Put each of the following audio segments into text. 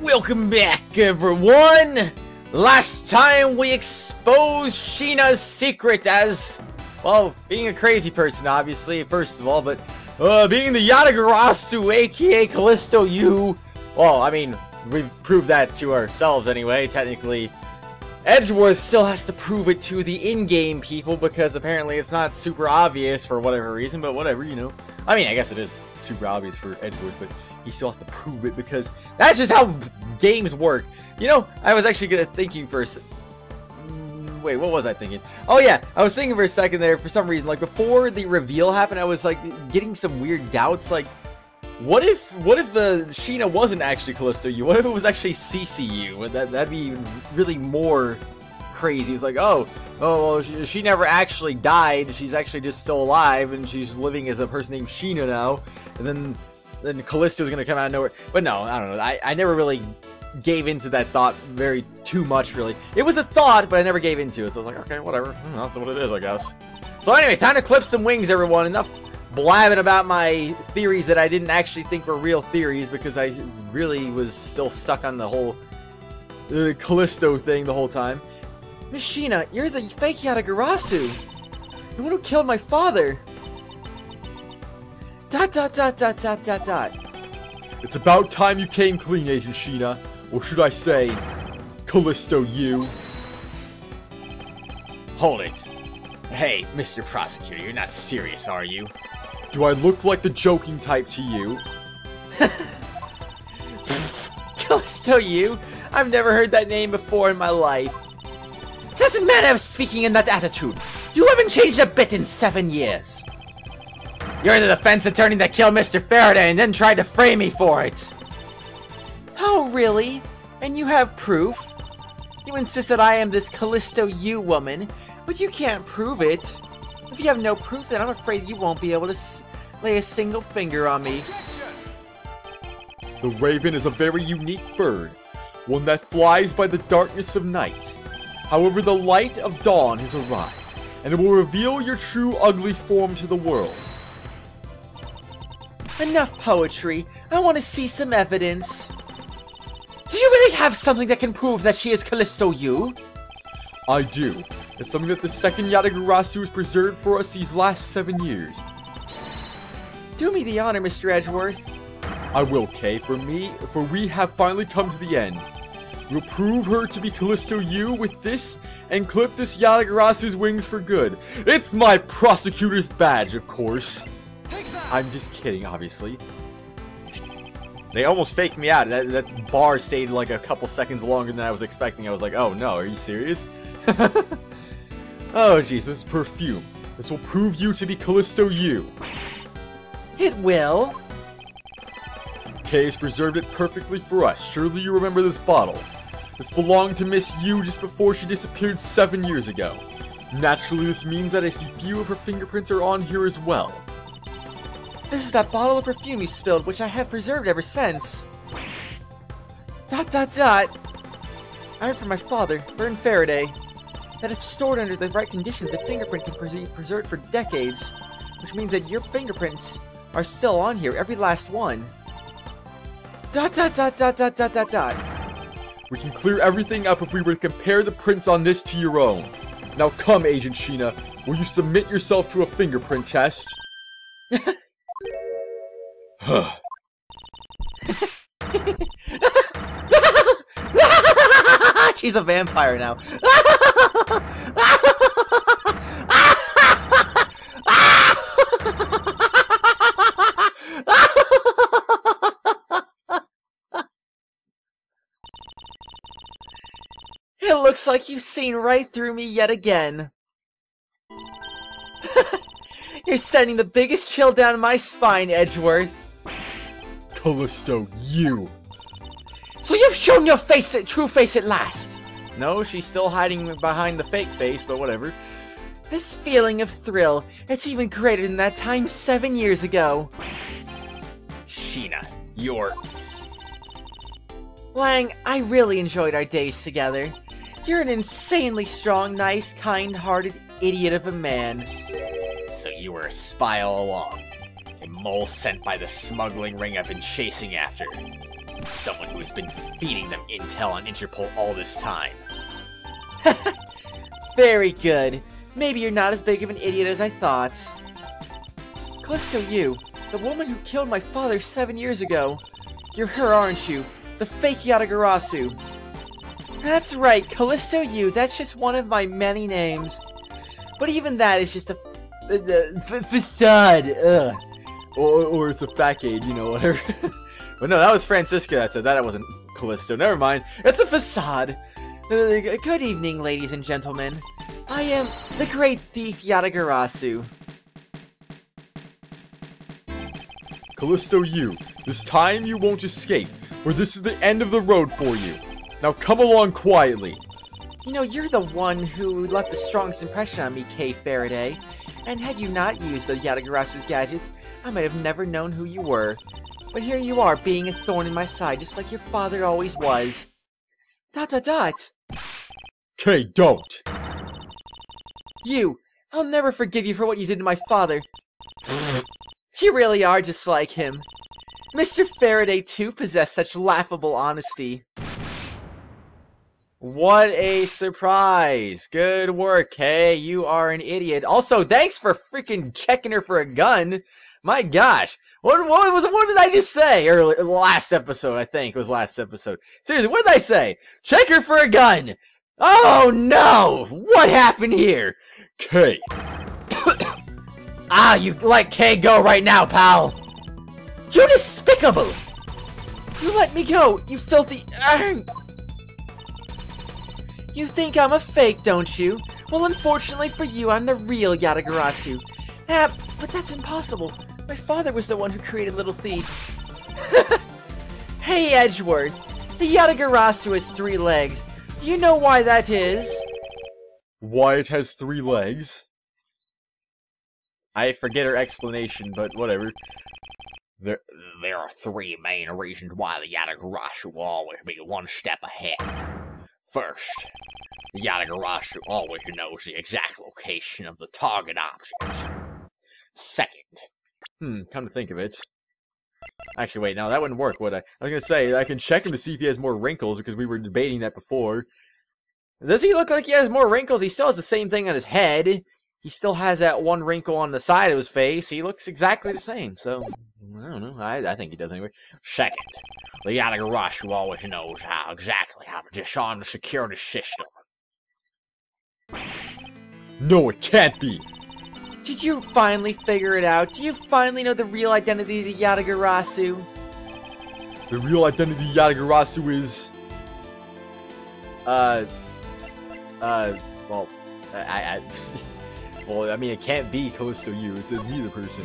Welcome back, everyone! Last time we exposed Sheena's secret as, well, being a crazy person, obviously, first of all, but, being the Yatagarasu, aka Callisto Yu. Well, I mean, we've proved that to ourselves anyway. Technically, Edgeworth still has to prove it to the in-game people, because apparently it's not super obvious for whatever reason, but whatever, you know. I mean, I guess it is super obvious for Edgeworth, but he still has to prove it, because that's just how games work. You know, I was actually thinking for wait, what was I thinking? Oh yeah, I was thinking for a second there, for some reason, like before the reveal happened, I was like getting some weird doubts, like, what if the Sheena wasn't actually Callisto Yu? What if it was actually CCU? That'd be really more crazy. It's like, oh, well, she never actually died. She's actually just still alive, and she's living as a person named Sheena now. And then Callisto's gonna come out of nowhere. But no, I don't know. I never really gave into that thought too much, really. It was a thought, but I never gave into it. So I was like, okay, whatever. That's what it is, I guess. So anyway, time to clip some wings, everyone. Enough blabbing about my theories that I didn't actually think were real theories, because I really was still stuck on the whole Callisto thing the whole time. Miss Sheena, you're the fake Yatagarasu. The one who killed my father. ... It's about time you came clean, Agent Sheena. Or should I say, Callisto Yu. Hold it. Hey, Mr. Prosecutor, you're not serious, are you? Do I look like the joking type to you? Callisto Yu? I've never heard that name before in my life. That's a matter of speaking in that attitude. You haven't changed a bit in 7 years. You're the defense attorney that killed Mr. Faraday and then tried to frame me for it. Oh, really? And you have proof? You insist that I am this Callisto Yu woman, but you can't prove it. If you have no proof, then I'm afraid you won't be able to lay a single finger on me. The raven is a very unique bird, one that flies by the darkness of night. However, the light of dawn has arrived, and it will reveal your true ugly form to the world. Enough poetry. I want to see some evidence. Do you really have something that can prove that she is Callisto Yu? I do. It's something that the second Yatagarasu has preserved for us these last 7 years. Do me the honor, Mr. Edgeworth. I will, Kay, for we have finally come to the end. We'll prove her to be Callisto Yu with this, and clip this Yatagarasu's wings for good. It's my Prosecutor's badge, of course. I'm just kidding, obviously. They almost faked me out. That bar stayed like a couple seconds longer than I was expecting. I was like, oh no, are you serious? Oh jeez, this is perfume. This will prove you to be Callisto Yu. It will. Kay has preserved it perfectly for us. Surely you remember this bottle. This belonged to Miss Yu just before she disappeared 7 years ago. Naturally, this means that I see few of her fingerprints are on here as well. This is that bottle of perfume you spilled, which I have preserved ever since. ... I heard from my father, Vern Faraday, that if stored under the right conditions, a fingerprint can be preserved for decades, which means that your fingerprints are still on here, every last one. ... We can clear everything up if we were to compare the prints on this to your own. Now come, Agent Sheena, will you submit yourself to a fingerprint test? She's a vampire now. It looks like you've seen right through me yet again. You're sending the biggest chill down my spine, Edgeworth. Callisto Yu. So you've shown your true face at last. No, she's still hiding behind the fake face, but whatever. This feeling of thrill, it's even greater than that time 7 years ago. Sheena, you're... Lang, I really enjoyed our days together. You're an insanely strong, nice, kind-hearted idiot of a man. So you were a spy all along. A mole sent by the smuggling ring I've been chasing after. Someone who has been feeding them intel on Interpol all this time. Very good. Maybe you're not as big of an idiot as I thought. Callisto, you, the woman who killed my father 7 years ago. You're her, aren't you? The fake Yatagarasu. That's right, Callisto you, that's just one of my many names. But even that is just a facade, ugh. Or it's a facade, you know, whatever. But no, that was Francisca that said that, it wasn't Callisto, never mind. It's a facade. Good evening, ladies and gentlemen. I am the great thief Yatagarasu. Callisto you, this time you won't escape, for this is the end of the road for you. Now come along quietly. You know, you're the one who left the strongest impression on me, Kay Faraday. And had you not used the Yatagarasu's gadgets, I might have never known who you were. But here you are, being a thorn in my side, just like your father always was. ... Kay, don't! You! I'll never forgive you for what you did to my father. You really are just like him. Mr. Faraday, too, possessed such laughable honesty. What a surprise. Good work, Kay. You are an idiot. Also, thanks for freaking checking her for a gun. My gosh. What did I just say? Last episode, I think. It was last episode. Seriously, what did I say? Check her for a gun. Oh, no. What happened here? Kay. Ah, you let Kay go right now, pal. You despicable. You let me go, you filthy... You think I'm a fake, don't you? Well, unfortunately for you, I'm the real Yatagarasu. But that's impossible. My father was the one who created Little Thief. Hey, Edgeworth. The Yatagarasu has 3 legs. Do you know why that is? Why it has 3 legs? I forget her explanation, but whatever. There are 3 main reasons why the Yatagarasu will always be one step ahead. First, the Yatagarasu always knows the exact location of the target object. Second, come to think of it. Actually, wait, no, that wouldn't work, would I? I was gonna say, I can check him to see if he has more wrinkles, because we were debating that before. Does he look like he has more wrinkles? He still has the same thing on his head. He still has that one wrinkle on the side of his face. He looks exactly the same, so... I don't know. I think he does anyway. Second, the Yatagarasu always knows exactly how to disarm the security system. No, it can't be! Did you finally figure it out? Do you finally know the real identity of the Yatagarasu? The real identity of Yatagarasu is... well, well, I mean, it can't be Callisto you. It's me, the person.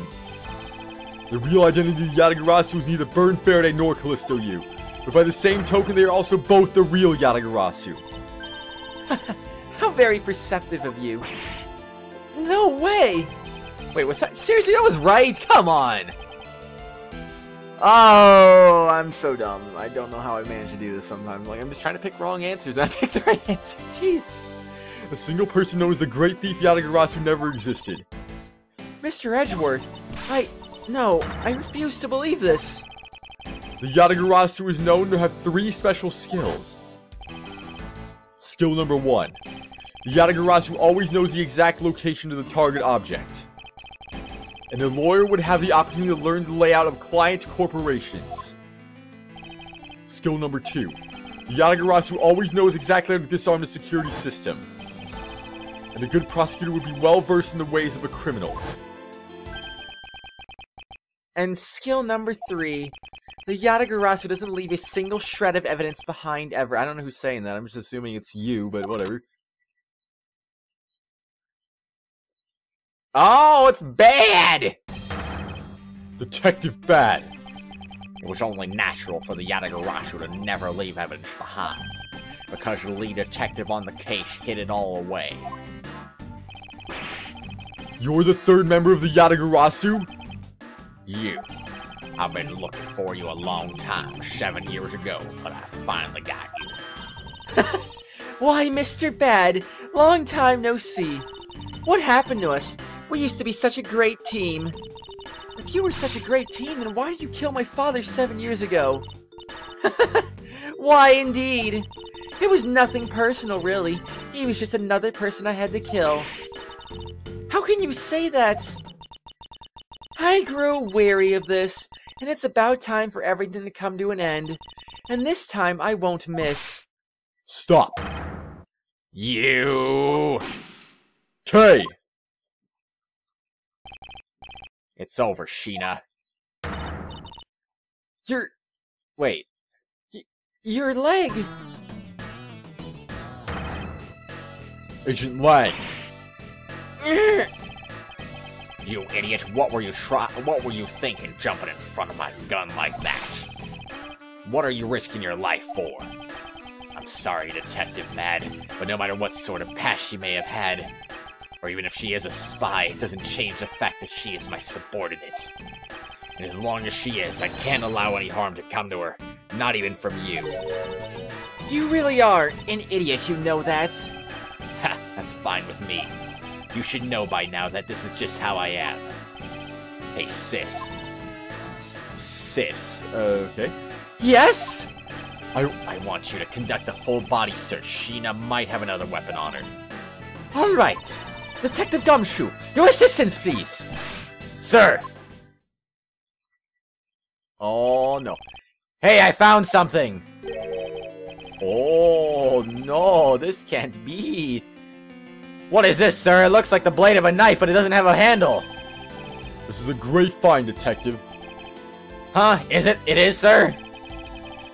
The real identity of Yatagarasu is neither Burn Faraday nor Callisto you. But by the same token, they are also both the real Yatagarasu. How very perceptive of you. No way! Wait, was that? Seriously, that was right? Come on! Oh, I'm so dumb. I don't know how I manage to do this sometimes. Like, I'm just trying to pick wrong answers, and I picked the right answer. Jeez. A single person known as the Great Thief Yatagarasu never existed. Mr. Edgeworth, No, I refuse to believe this. The Yatagarasu is known to have 3 special skills. Skill number 1. The Yatagarasu always knows the exact location of the target object. And the lawyer would have the opportunity to learn the layout of client corporations. Skill number 2. The Yatagarasu always knows exactly how to disarm the security system. And a good prosecutor would be well versed in the ways of a criminal. And skill number 3, the Yatagarasu doesn't leave a single shred of evidence behind ever. I don't know who's saying that, I'm just assuming it's you, but whatever. Oh, it's Bad! Detective Bad. It was only natural for the Yatagarasu to never leave evidence behind, because the lead detective on the case hid it all away. You're the 3rd member of the Yatagarasu? You. I've been looking for you a long time, 7 years ago, but I finally got you. Why, Mr. Bad, long time no see. What happened to us? We used to be such a great team. If you were such a great team, then why did you kill my father 7 years ago? Why, indeed. It was nothing personal, really. He was just another person I had to kill. How can you say that? I grew weary of this, and it's about time for everything to come to an end. And this time, I won't miss. Stop. You! K! It's over, Sheena. Wait. Your leg! Agent Lang. You idiot, what were you thinking jumping in front of my gun like that? What are you risking your life for? I'm sorry, Detective Mad, but no matter what sort of past she may have had, or even if she is a spy, it doesn't change the fact that she is my subordinate. And as long as she is, I can't allow any harm to come to her, not even from you. You really are an idiot, you know that. Ha, that's fine with me. You should know by now that this is just how I am. Hey, sis. Sis. Okay. Yes? I want you to conduct a full body search. Sheena might have another weapon on her. All right. Detective Gumshoe, your assistance, please. Sir! Oh, no. Hey, I found something. Oh, no, this can't be. What is this, sir? It looks like the blade of a knife, but it doesn't have a handle. This is a great find, Detective. Huh? Is it? It is, sir?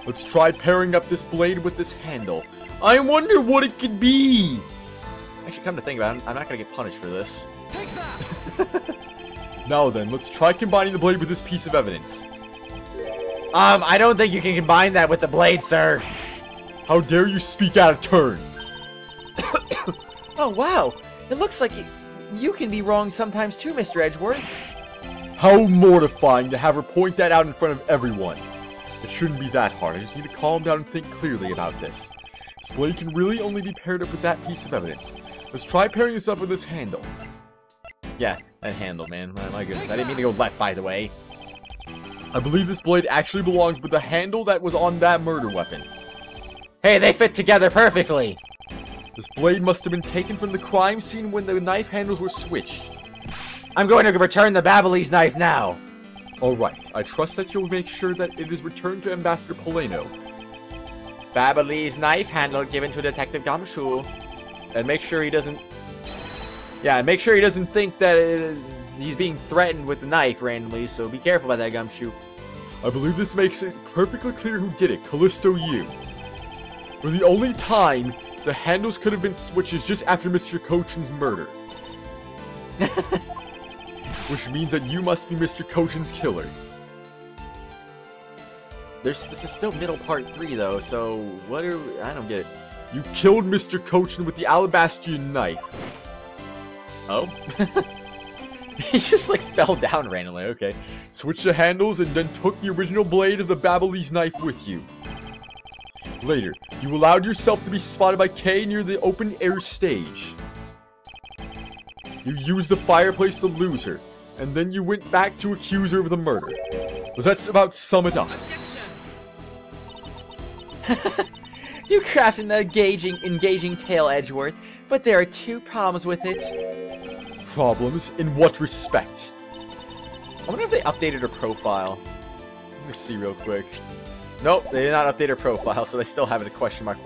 Let's try pairing up this blade with this handle. I wonder what it could be. Actually, come to think about it, I'm not gonna get punished for this. Take that! Now then, let's try combining the blade with this piece of evidence. I don't think you can combine that with the blade, sir. How dare you speak out of turn? Oh, wow. It looks like you can be wrong sometimes too, Mr. Edgeworth. How mortifying to have her point that out in front of everyone. It shouldn't be that hard. I just need to calm down and think clearly about this. This blade can really only be paired up with that piece of evidence. Let's try pairing this up with this handle. Yeah, that handle, man. My goodness. I didn't mean to go left, by the way. I believe this blade actually belongs with the handle that was on that murder weapon. Hey, they fit together perfectly. This blade must have been taken from the crime scene when the knife handles were switched. I'm going to return the Babyliss knife now. Alright, I trust that you'll make sure that it is returned to Ambassador Poleno. Babyliss knife handle given to Detective Gumshoe. And make sure he doesn't... Yeah, make sure he doesn't think that he's being threatened with the knife randomly, so be careful about that, Gumshoe. I believe this makes it perfectly clear who did it, Callisto Yu. For the only time, the handles could have been switches just after Mr. Cochin's murder. Which means that you must be Mr. Cochin's killer. This is still middle part 3, though, so what are... I don't get it. You killed Mr. Cochin with the Alabastrian knife. Oh? He just, like, fell down randomly, okay. Switched the handles and then took the original blade of the Babyliss knife with you. Later, you allowed yourself to be spotted by Kay near the open-air stage. You used the fireplace to lose her, and then you went back to accuse her of the murder. Does that about sum it up? You crafted an engaging tale, Edgeworth, but there are 2 problems with it. Problems? In what respect? I wonder if they updated her profile. Let me see real quick. Nope, they did not update her profile, so they still have it a question mark.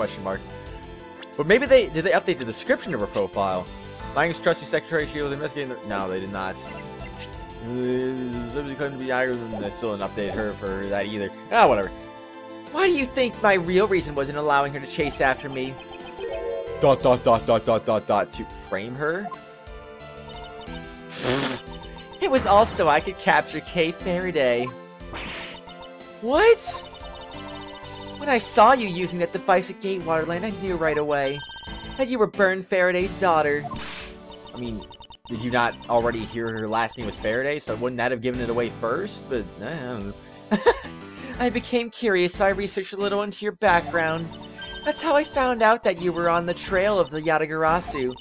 But maybe did they update the description of her profile? Lang's trusty secretary, she was investigating no, they did not. They still didn't update her for that either. Ah, whatever. Why do you think my real reason wasn't allowing her to chase after me? ... To frame her? It was also I could capture Kay Faraday. What? When I saw you using that device at Gatewaterland, I knew right away that you were Byrne Faraday's daughter. I mean, did you not already hear her last name was Faraday, so wouldn't that have given it away first? But, I don't know. I became curious, so I researched a little into your background. That's how I found out that you were on the trail of the Yatagarasu.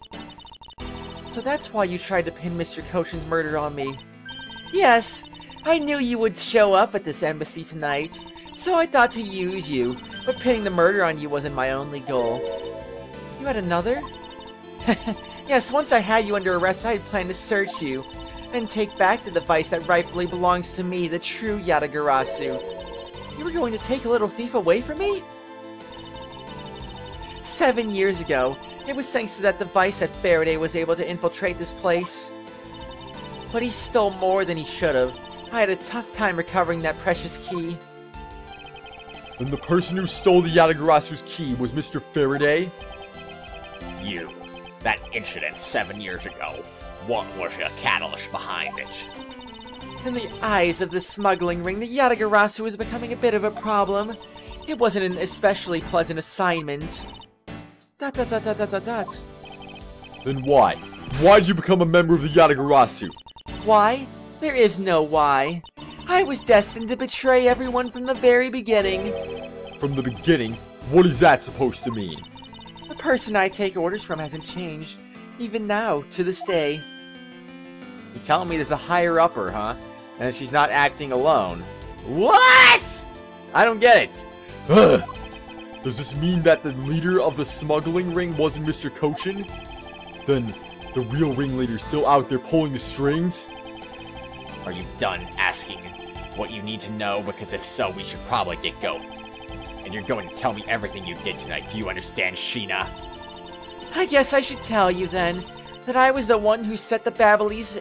So that's why you tried to pin Mr. Cochin's murder on me. Yes, I knew you would show up at this embassy tonight, So I thought to use you, but pinning the murder on you wasn't my only goal. You had another? Yes, once I had you under arrest, I had planned to search you and take back the device that rightfully belongs to me, the true Yatagarasu. You were going to take a little thief away from me? 7 years ago, it was thanks to that device that Faraday was able to infiltrate this place. But he stole more than he should have. I had a tough time recovering that precious key. And the person who stole the Yatagarasu's key was Mr. Faraday? You. That incident 7 years ago. What was the catalyst behind it? In the eyes of the smuggling ring, the Yatagarasu was becoming a bit of a problem. It wasn't an especially pleasant assignment. ... Then why? Why did you become a member of the Yatagarasu? Why? There is no why. I was destined to betray everyone from the very beginning. From the beginning? What is that supposed to mean? The person I take orders from hasn't changed, even now, to this day. You're telling me there's a higher-upper, huh? And she's not acting alone. What?! I don't get it. Ugh. Does this mean that the leader of the smuggling ring wasn't Mr. Kochin? Then the real ringleader's still out there pulling the strings? Are you done asking what you need to know? Because if so, we should probably get going. And you're going to tell me everything you did tonight. Do you understand, Sheena? I guess I should tell you then that I was the one who set the Babylonis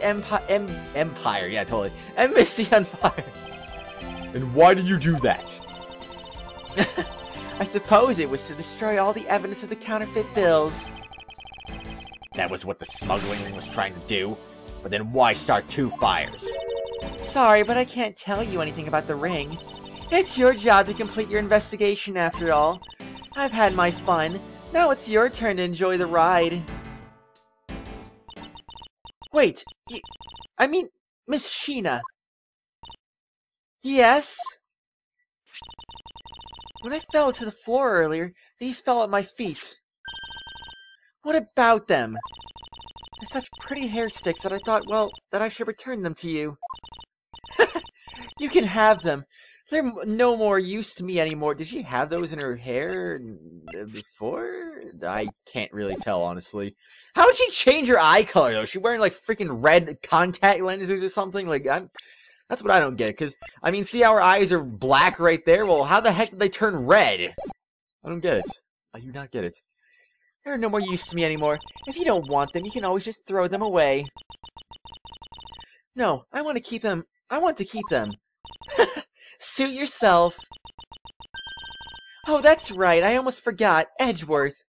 Empire. Yeah, totally. And Misty Empire. And why did you do that? I suppose it was to destroy all the evidence of the counterfeit bills. That was what the smuggling ring was trying to do? But then why start 2 fires? Sorry, but I can't tell you anything about the ring. It's your job to complete your investigation after all. I've had my fun. Now it's your turn to enjoy the ride. Wait, I mean, Miss Sheena. Yes? When I fell to the floor earlier, these fell at my feet. What about them? They're such pretty hair sticks that I thought, well, that I should return them to you. You can have them. They're no more use to me anymore. Did she have those in her hair before? I can't really tell, honestly. How did she change her eye color, though? Is she wearing, like, freaking red contact lenses or something? Like, that's what I don't get, because, I mean, see how her eyes are black right there? Well, how the heck did they turn red? I don't get it. I do not get it. They're no more use to me anymore. If you don't want them, you can always just throw them away. No, I want to keep them. I want to keep them. Suit yourself. Oh, that's right. I almost forgot. Edgeworth.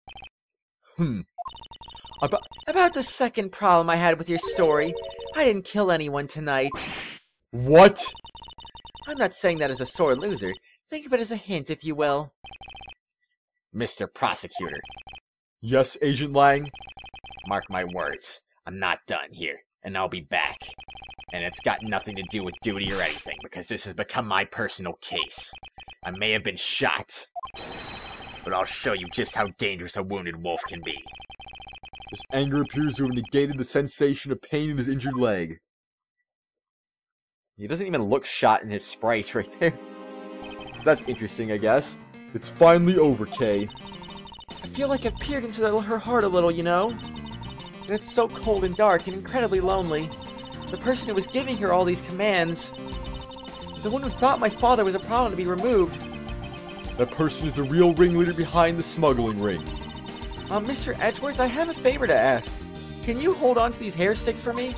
About the second problem I had with your story. I didn't kill anyone tonight. What? I'm not saying that as a sore loser. Think of it as a hint, if you will. Mr. Prosecutor. Yes, Agent Lang? Mark my words. I'm not done here, and I'll be back. And it's got nothing to do with duty or anything, because this has become my personal case. I may have been shot, but I'll show you just how dangerous a wounded wolf can be. His anger appears to have negated the sensation of pain in his injured leg. He doesn't even look shot in his sprites right there. So that's interesting, I guess. It's finally over, Kay. I feel like I've peered into her heart a little, you know? And it's so cold and dark and incredibly lonely. The person who was giving her all these commands, the one who thought my father was a problem to be removed. That person is the real ringleader behind the smuggling ring. Mr. Edgeworth, I have a favor to ask. Can you hold on to these hair sticks for me?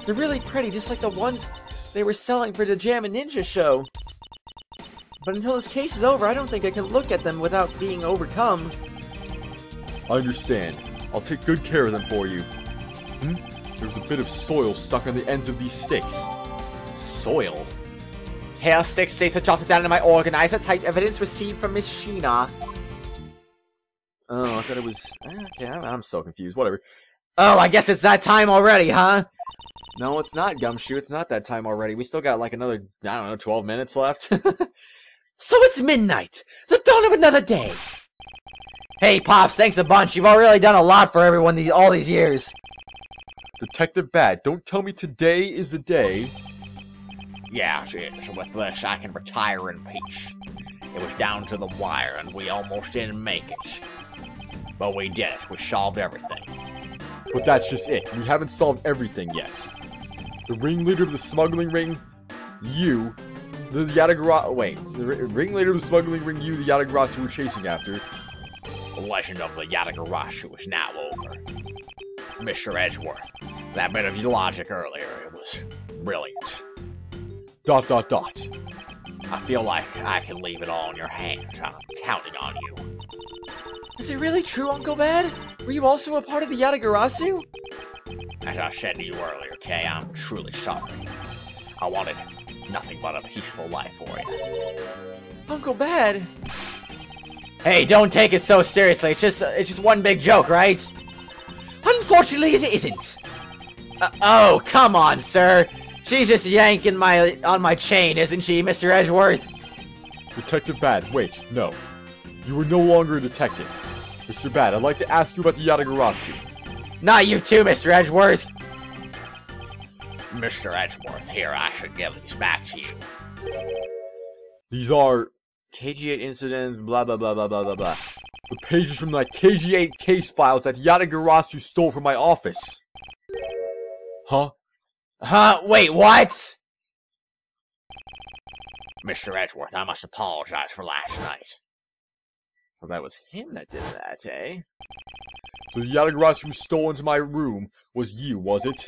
They're really pretty, just like the ones they were selling for the Jam and Ninja show. But until this case is over, I don't think I can look at them without being overcome. I understand. I'll take good care of them for you. There's a bit of soil stuck on the ends of these sticks. Soil? Hair sticks data jotted down in my organizer. Type evidence received from Miss Sheena. Oh, I thought it was... Okay, I'm so confused. Whatever. Oh, I guess it's that time already, huh? No, it's not, Gumshoe. It's not that time already. We still got like another, I don't know, 12 minutes left. So it's midnight, the dawn of another day. Hey, Pops, thanks a bunch. You've already done a lot for everyone all these years. Detective Bat, don't tell me today is the day. Yes, with this I can retire in peace. It was down to the wire, and we almost didn't make it. But we did it. We solved everything. But that's just it. We haven't solved everything yet. The ringleader of the smuggling ring, you, the ringleader of the smuggling ring, you, the Yatagarasu were chasing after. The legend of the Yatagarasu is now over. Mr. Edgeworth, that bit of your logic earlier, it was brilliant. ... I feel like I can leave it all in your hands. I'm counting on you. Is it really true, Uncle Bad? Were you also a part of the Yatagarasu? As I said to you earlier, Kay, I'm truly sorry. I wanted nothing but a peaceful life for you. Uncle Bad? Hey, don't take it so seriously. It's just one big joke, right? Unfortunately, it isn't. Oh, come on, sir. She's just yanking on my chain, isn't she, Mr. Edgeworth? Detective Bad, wait, no. You are no longer a detective. Mr. Bad, I'd like to ask you about the Yatagarasu. Not you too, Mr. Edgeworth. Mr. Edgeworth, here, I should give these back to you. These are KG8 incidents, blah, blah, blah, blah, blah, blah, blah. the pages from the KG8 case files that Yatagarasu stole from my office. Huh? Huh? Wait, what? Mr. Edgeworth, I must apologize for last night. So that was him that did that, eh? So the Yatagarasu who stole into my room was you, was it?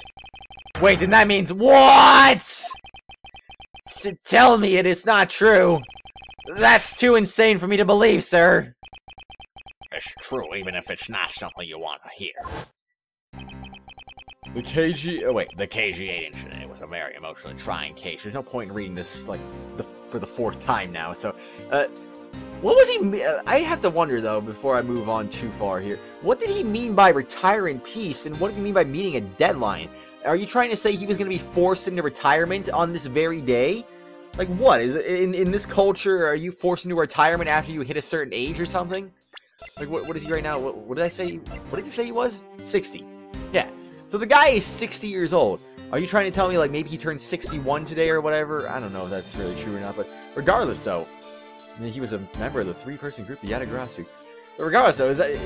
Wait, then that means what? Tell me it is not true. That's too insane for me to believe, sir. It's true, even if it's not something you want to hear. The KG8 incident was a very emotionally trying case. There's no point in reading this, like, for the fourth time now, so, what was he, I have to wonder, though, before I move on too far here, what did he mean by retire in peace, and what did he mean by meeting a deadline? Are you trying to say he was going to be forced into retirement on this very day? Like, what? Is it, in this culture, are you forced into retirement after you hit a certain age or something? Like, what is he right now? What did I say? What did he say he was? 60. Yeah. So the guy is 60 years old. Are you trying to tell me, like, maybe he turned 61 today or whatever? I don't know if that's really true or not, but regardless, though, I mean, he was a member of the three-person group, the Yatagarasu. But regardless, though, is that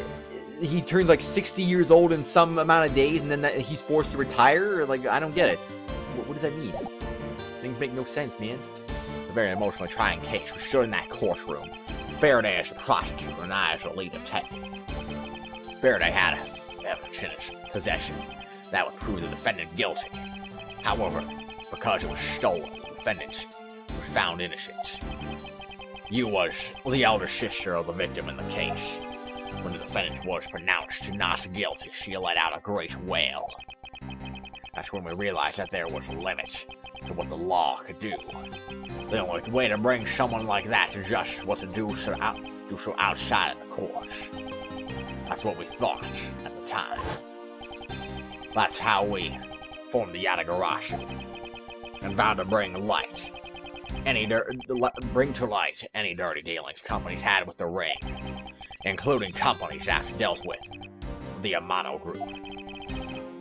he turns, like, 60 years old in some amount of days, and then he's forced to retire? Or, like, I don't get it. What does that mean? Things make no sense, man. A very emotionally trying case. We stood in that courtroom. Faraday as the prosecutor, and I as the lead detective. Faraday had evidence in his possession that would prove the defendant guilty. However, because it was stolen, the defendant was found innocent. You was the elder sister of the victim in the case. When the defendant was pronounced not guilty, she let out a great wail. That's when we realized that there was a limit to what the law could do. The only way to bring someone like that to justice was to do so outside of the courts. That's what we thought at the time. That's how we formed the Yatagarasu and vowed to bring to light any dirty dealings companies had with the ring, including companies that dealt with the Amano Group.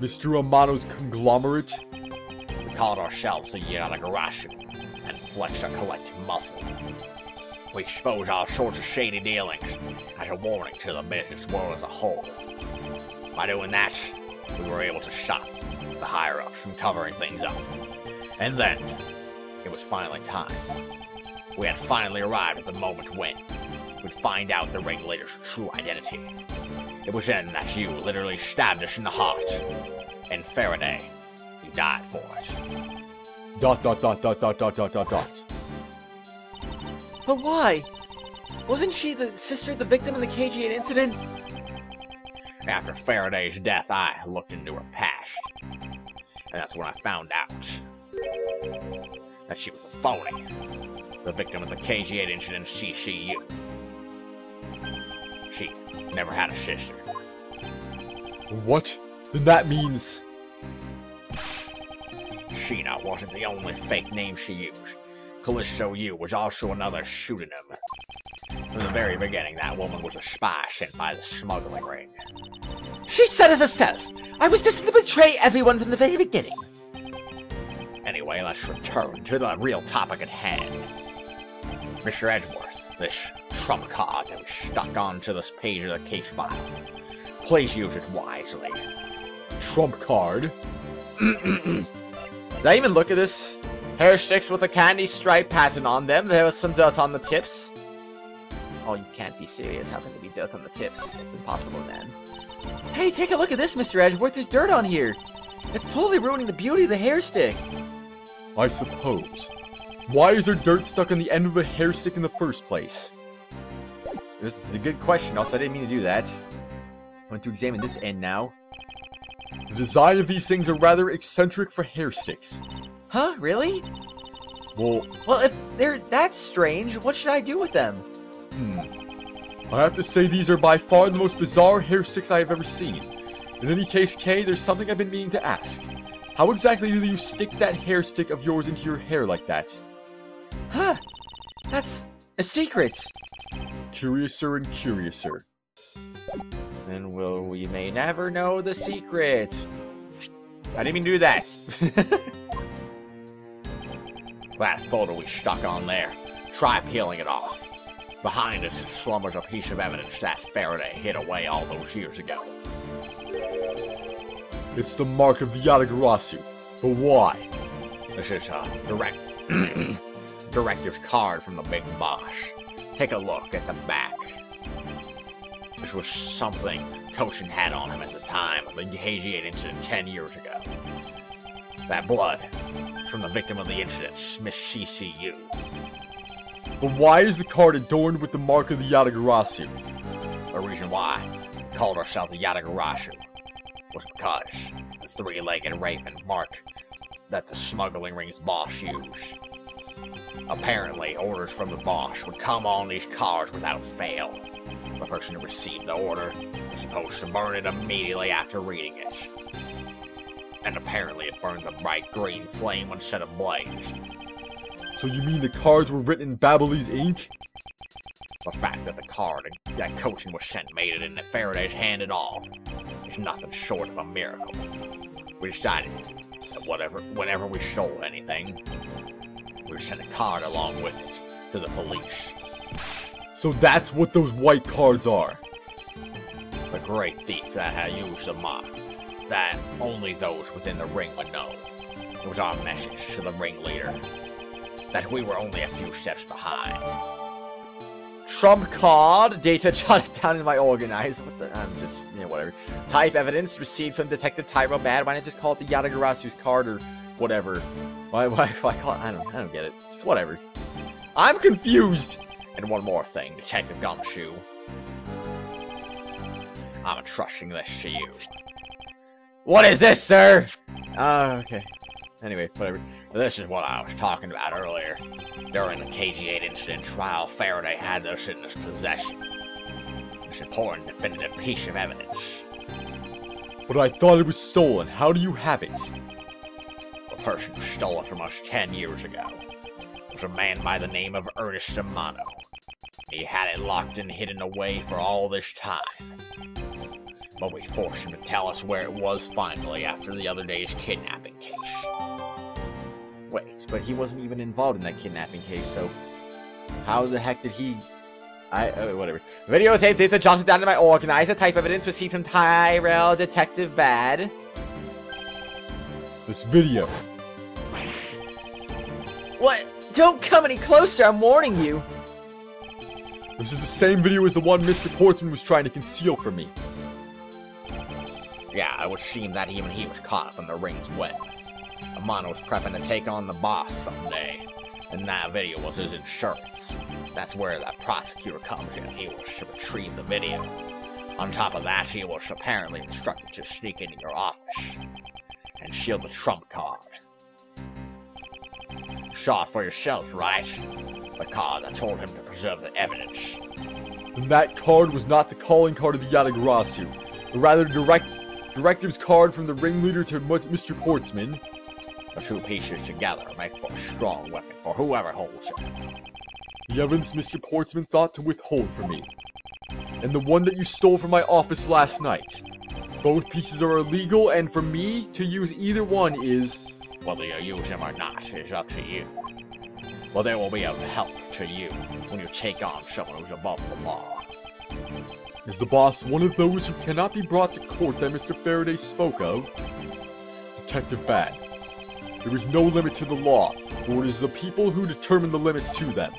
Mr. Amano's conglomerate? We called ourselves the Yatagarasu and flexed our collective muscle. We exposed all sorts of shady dealings as a warning to the business world as a whole. By doing that, we were able to stop the higher-ups from covering things up. And then, it was finally time. We had finally arrived at the moment when we'd find out the ringleader's true identity. It was then that you literally stabbed us in the heart. And Faraday, he died for it. ... But why? Wasn't she the sister of the victim in the KG8 incident? After Faraday's death, I looked into her past. And that's when I found out that she was a phony. The victim of the KG8 incident CCU. She never had a sister. What? Then that means... Sheena wasn't the only fake name she used. Callisto U was also another pseudonym. From the very beginning, that woman was a spy sent by the smuggling ring. She said it herself. I was destined to betray everyone from the very beginning. Anyway, anyway, let's return to the real topic at hand. Mr. Edgeworth, this trump card that was stuck onto this page of the case file. Please use it wisely. Trump card? Did I even look at this? Hair sticks with a candy stripe pattern on them. There was some dirt on the tips. Oh, you can't be serious. How can there be dirt on the tips? It's impossible, man. Hey, take a look at this, Mr. Edgeworth. There's dirt on here. It's totally ruining the beauty of the hair stick. I suppose. Why is there dirt stuck on the end of a hair stick in the first place? This is a good question. Also, I didn't mean to do that. I want to examine this end now. The design of these things are rather eccentric for hair sticks. Huh? Really? Well, if they're that strange, what should I do with them? I have to say these are by far the most bizarre hair sticks I have ever seen. In any case, Kay, there's something I've been meaning to ask. How exactly do you stick that hair stick of yours into your hair like that? Huh? That's a secret. Curiouser and curiouser. And we may never know the secret. I didn't even do that. That photo we stuck on there. Try peeling it off. Behind us slumbers a piece of evidence that Faraday hid away all those years ago. It's the mark of the Yatagarasu. But why? This is a director's card from the big boss. Take a look at the back. This was something Koshin had on him at the time of the KG8 incident 10 years ago. That blood is from the victim of the incident, Miss CCU. But why is the card adorned with the mark of the Yatagarasu? The reason why we called ourselves the Yatagarasu was because the three-legged raven mark that the smuggling ring's boss used. Apparently, orders from the boss would come on these cards without fail. The person who received the order was supposed to burn it immediately after reading it. And apparently it burns a bright green flame when set ablaze. So you mean the cards were written in Babylonie's ink? The fact that the card that Koshin was sent made it into Faraday's hand at all is nothing short of a miracle. We decided that whenever we stole anything, we would send a card along with it to the police. So that's what those white cards are. The great thief that had used the mark that only those within the ring would know. It was our message to the ringleader that we were only a few steps behind. Trump card, data jotted down in my organizer. What the? I'm just, whatever. Type evidence received from Detective Tyro Bad. Why not just call it the Yatagarasu's card or whatever? Why call it? I don't get it. Just whatever. I'm confused. And one more thing, Detective Gumshoe. I'm entrusting this to you. What is this, sir? Okay. Anyway, whatever. This is what I was talking about earlier. During the KG8 incident trial, Faraday had this in his possession. This important definitive piece of evidence. But I thought it was stolen. How do you have it? The person who stole it from us 10 years ago was a man by the name of Ernest Amano. He had it locked and hidden away for all this time. But we forced him to tell us where it was finally after the other day's kidnapping case. Wait, but he wasn't even involved in that kidnapping case, so how the heck did he... whatever. Videotape data jotted down in my organizer. Type evidence received from Tyrell Detective Bad. This video. What? Don't come any closer, I'm warning you. This is the same video as the one Mr. Portsman was trying to conceal from me. Yeah, it would seem that even he was caught up in the ring's web. Amano was prepping to take on the boss someday, and that video was his insurance. That's where that prosecutor comes in. He was to retrieve the video. On top of that, he was apparently instructed to sneak into your office and steal the trump card. Saw it for yourselves, right? The card that told him to preserve the evidence. And that card was not the calling card of the Yatagarasu, but rather directive's card from the ringleader to Mr. Portsman. The two pieces together make for a strong weapon for whoever holds it. The evidence Mr. Portsman thought to withhold from me. And the one that you stole from my office last night. Both pieces are illegal, and for me to use either one is Whether you use them or not is up to you. But they will be of help to you when you take on someone who's above the law. Is the boss one of those who cannot be brought to court that Mr. Faraday spoke of? Detective Bat, there is no limit to the law, or it is the people who determine the limits to them.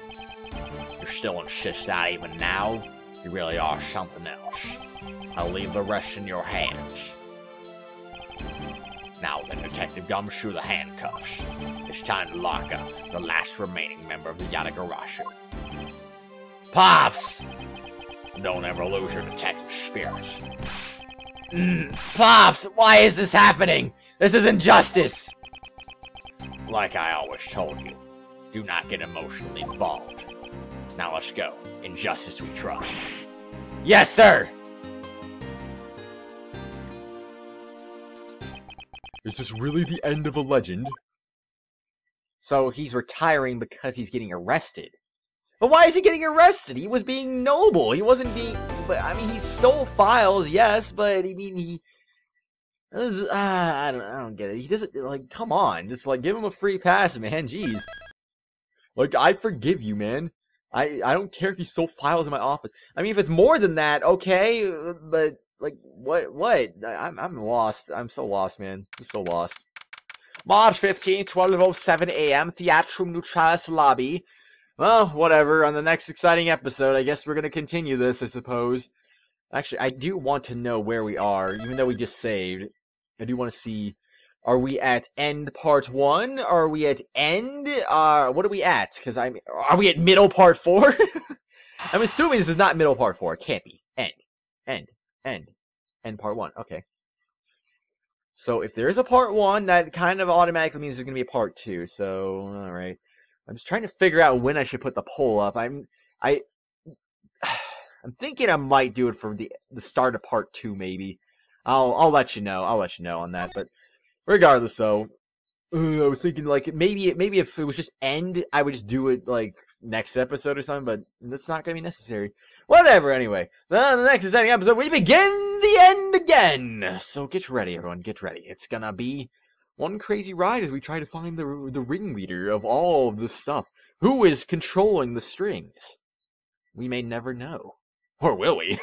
You still insist that even now? You really are something else. I'll leave the rest in your hands. Now then, Detective Gumshoe, the handcuffs. It's time to lock up the last remaining member of the Yatagarasu. Pops! Don't ever lose your detective spirit. Pops, why is this happening? This is injustice! Like I always told you, do not get emotionally involved. Now let's go. In justice we trust. Yes, sir! Is this really the end of a legend? So he's retiring because he's getting arrested. But why is he getting arrested? He was being noble. He wasn't being... But I mean, he stole files, yes, but I mean, he... I don't get it. He doesn't... Like, come on. Just, like, give him a free pass, man. Jeez. Like, I forgive you, man. I don't care if you stole files in my office. I mean, if it's more than that, okay, but... Like, what? I'm lost. I'm so lost, man. I'm so lost. March 15th, 12:07 a.m., Theatrum Neutralis Lobby. Well, whatever. On the next exciting episode, I guess we're going to continue this, I suppose. Actually, I do want to know where we are, even though we just saved. I do want to see, are we at end part 1? Are we at end? What are we at? Because are we at middle part 4? I'm assuming this is not middle part 4. It can't be. End part 1. Okay. So if there is a part 1, that kind of automatically means there's going to be a part 2. So, alright. I'm just trying to figure out when I should put the poll up. I'm thinking I might do it for the start of part 2, maybe. I'll let you know. I'll let you know on that. But regardless, though, I was thinking like maybe if it was just end, I would just do it like next episode or something. But that's not gonna be necessary. Whatever. Anyway, the next exciting episode, we begin the end again. So get ready, everyone. Get ready. It's gonna be one crazy ride as we try to find the ringleader of all of this stuff. Who is controlling the strings? We may never know. Or will we?